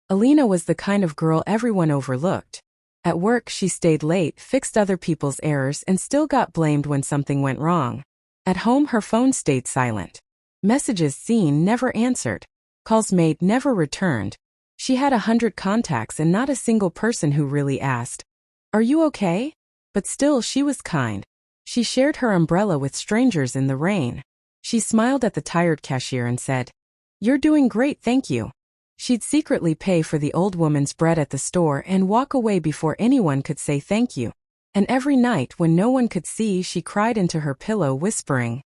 Alina was the kind of girl everyone overlooked. At work, she stayed late, fixed other people's errors, and still got blamed when something went wrong. At home, her phone stayed silent. Messages seen, never answered. Calls made, never returned. She had 100 contacts and not a single person who really asked, "Are you okay?" But still, she was kind. She shared her umbrella with strangers in the rain. She smiled at the tired cashier and said, "You're doing great, thank you." She'd secretly pay for the old woman's bread at the store and walk away before anyone could say thank you. And every night when no one could see, she cried into her pillow whispering,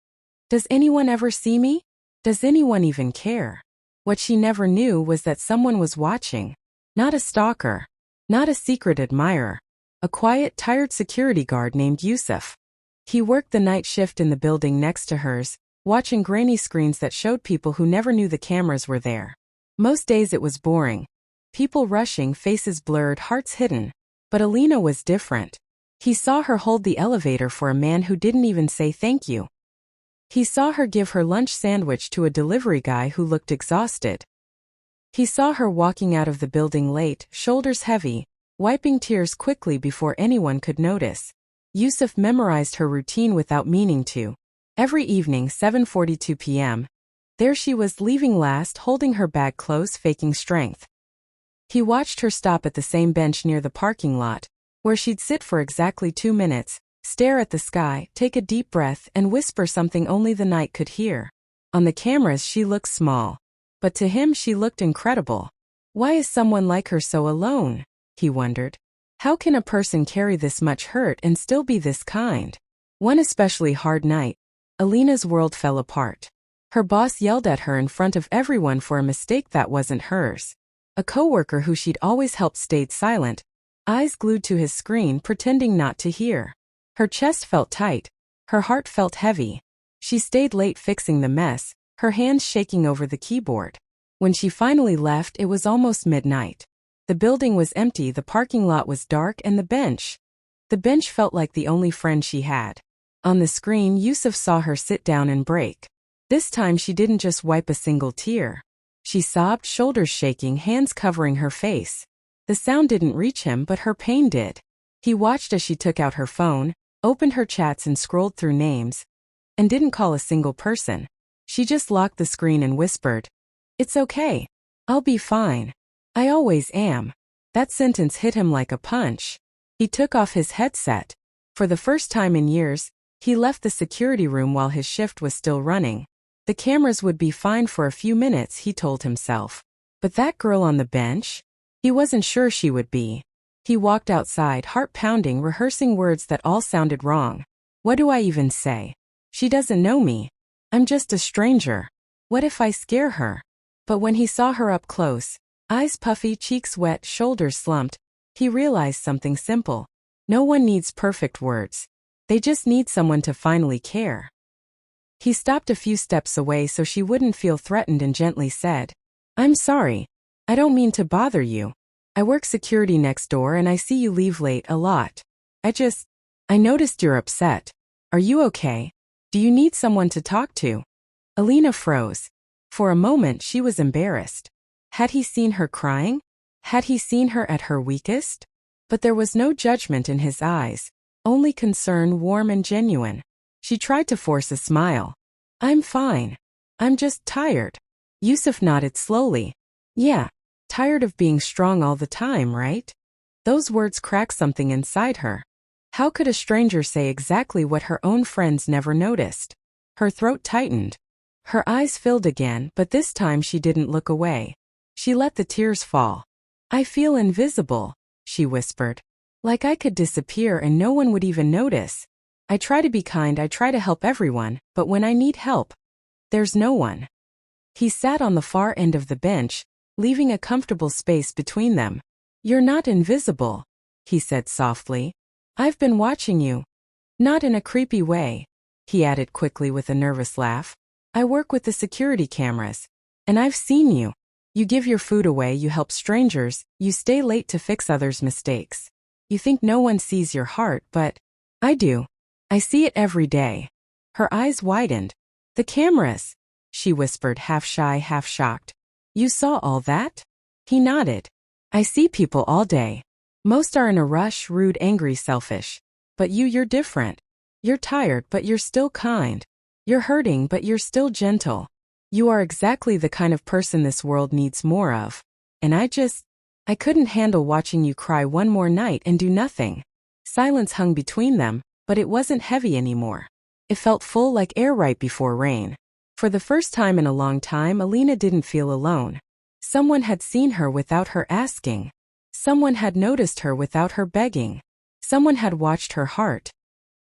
"Does anyone ever see me? Does anyone even care?" What she never knew was that someone was watching. Not a stalker. Not a secret admirer. A quiet, tired security guard named Yusuf. He worked the night shift in the building next to hers, watching grainy screens that showed people who never knew the cameras were there. Most days it was boring. People rushing, faces blurred, hearts hidden. But Alina was different. He saw her hold the elevator for a man who didn't even say thank you. He saw her give her lunch sandwich to a delivery guy who looked exhausted. He saw her walking out of the building late, shoulders heavy, wiping tears quickly before anyone could notice. Yusuf memorized her routine without meaning to. Every evening, 7:42 p.m., there she was, leaving last, holding her bag close, faking strength. He watched her stop at the same bench near the parking lot, where she'd sit for exactly 2 minutes, stare at the sky, take a deep breath, and whisper something only the night could hear. On the cameras she looked small, but to him she looked incredible. Why is someone like her so alone? He wondered. How can a person carry this much hurt and still be this kind? One especially hard night, Alina's world fell apart. Her boss yelled at her in front of everyone for a mistake that wasn't hers. A coworker who she'd always helped stayed silent, eyes glued to his screen, pretending not to hear. Her chest felt tight. Her heart felt heavy. She stayed late fixing the mess, her hands shaking over the keyboard. When she finally left, it was almost midnight. The building was empty, the parking lot was dark, and the bench felt like the only friend she had. On the screen, Yusuf saw her sit down and break. This time she didn't just wipe a single tear. She sobbed, shoulders shaking, hands covering her face. The sound didn't reach him, but her pain did. He watched as she took out her phone, opened her chats and scrolled through names, and didn't call a single person. She just locked the screen and whispered, "It's okay. I'll be fine. I always am." That sentence hit him like a punch. He took off his headset. For the first time in years, he left the security room while his shift was still running. The cameras would be fine for a few minutes, he told himself. But that girl on the bench? He wasn't sure she would be. He walked outside, heart pounding, rehearsing words that all sounded wrong. What do I even say? She doesn't know me. I'm just a stranger. What if I scare her? But when he saw her up close, eyes puffy, cheeks wet, shoulders slumped, he realized something simple. No one needs perfect words. They just need someone to finally care. He stopped a few steps away so she wouldn't feel threatened and gently said, "I'm sorry. I don't mean to bother you. I work security next door and I see you leave late a lot. I noticed you're upset. Are you okay? Do you need someone to talk to?" Alina froze. For a moment she was embarrassed. Had he seen her crying? Had he seen her at her weakest? But there was no judgment in his eyes, only concern, warm and genuine. She tried to force a smile. "I'm fine. I'm just tired." Yusuf nodded slowly. "Yeah, tired of being strong all the time, right?" Those words cracked something inside her. How could a stranger say exactly what her own friends never noticed? Her throat tightened. Her eyes filled again, but this time she didn't look away. She let the tears fall. "I feel invisible," she whispered. "Like I could disappear and no one would even notice. I try to be kind, I try to help everyone, but when I need help, there's no one." He sat on the far end of the bench, leaving a comfortable space between them. "You're not invisible," he said softly. "I've been watching you. Not in a creepy way," he added quickly with a nervous laugh. "I work with the security cameras, and I've seen you. You give your food away, you help strangers, you stay late to fix others' mistakes. You think no one sees your heart, but I do. I see it every day." Her eyes widened. "The cameras," she whispered, half shy, half shocked. "You saw all that?" He nodded. I see people all day. Most are in a rush, rude, angry, selfish. But you're different. You're tired, but you're still kind. You're hurting, but you're still gentle. You are exactly the kind of person this world needs more of. And I couldn't handle watching you cry one more night and do nothing. Silence hung between them, but it wasn't heavy anymore. It felt full like air right before rain. For the first time in a long time, Alina didn't feel alone. Someone had seen her without her asking. Someone had noticed her without her begging. Someone had watched her heart.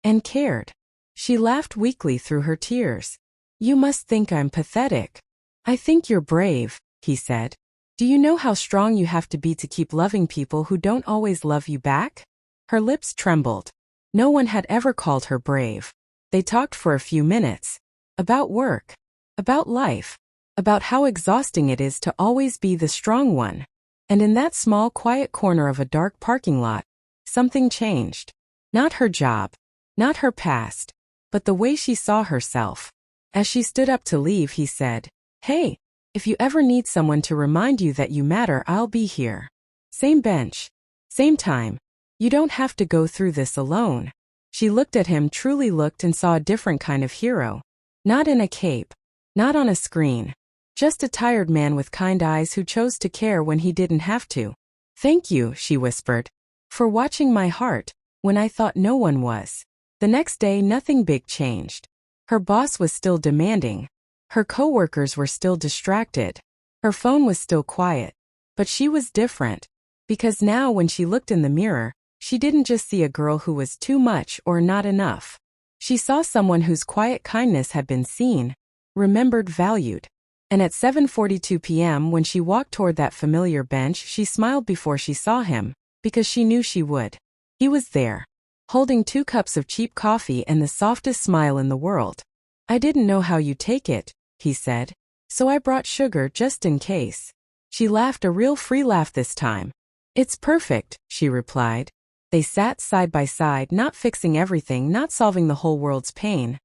And cared. She laughed weakly through her tears. You must think I'm pathetic. I think you're brave, he said. Do you know how strong you have to be to keep loving people who don't always love you back? Her lips trembled. No one had ever called her brave. They talked for a few minutes. About work. About life. About how exhausting it is to always be the strong one. And in that small, quiet corner of a dark parking lot, something changed. Not her job. Not her past. But the way she saw herself. As she stood up to leave, he said, Hey, if you ever need someone to remind you that you matter, I'll be here. Same bench. Same time. You don't have to go through this alone. She looked at him, truly looked, and saw a different kind of hero. Not in a cape. Not on a screen. Just a tired man with kind eyes who chose to care when he didn't have to. Thank you, she whispered. For watching my heart, when I thought no one was. The next day, nothing big changed. Her boss was still demanding. Her coworkers were still distracted. Her phone was still quiet. But she was different. Because now when she looked in the mirror, she didn't just see a girl who was too much or not enough. She saw someone whose quiet kindness had been seen, remembered, valued. And at 7:42 p.m. when she walked toward that familiar bench, she smiled before she saw him, because she knew she would. He was there, holding 2 cups of cheap coffee and the softest smile in the world. I didn't know how you'd take it, he said, so I brought sugar just in case. She laughed, a real free laugh this time. It's perfect, she replied. They sat side by side, not fixing everything, not solving the whole world's pain,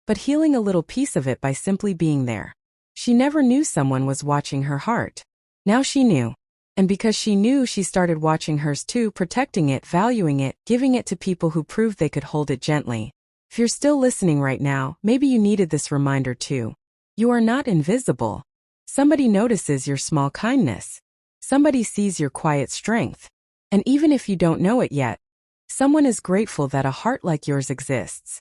but healing a little piece of it by simply being there. She never knew someone was watching her heart. Now she knew. And because she knew, she started watching hers too, protecting it, valuing it, giving it to people who proved they could hold it gently. If you're still listening right now, maybe you needed this reminder too. You are not invisible. Somebody notices your small kindness. Somebody sees your quiet strength. And even if you don't know it yet, someone is grateful that a heart like yours exists.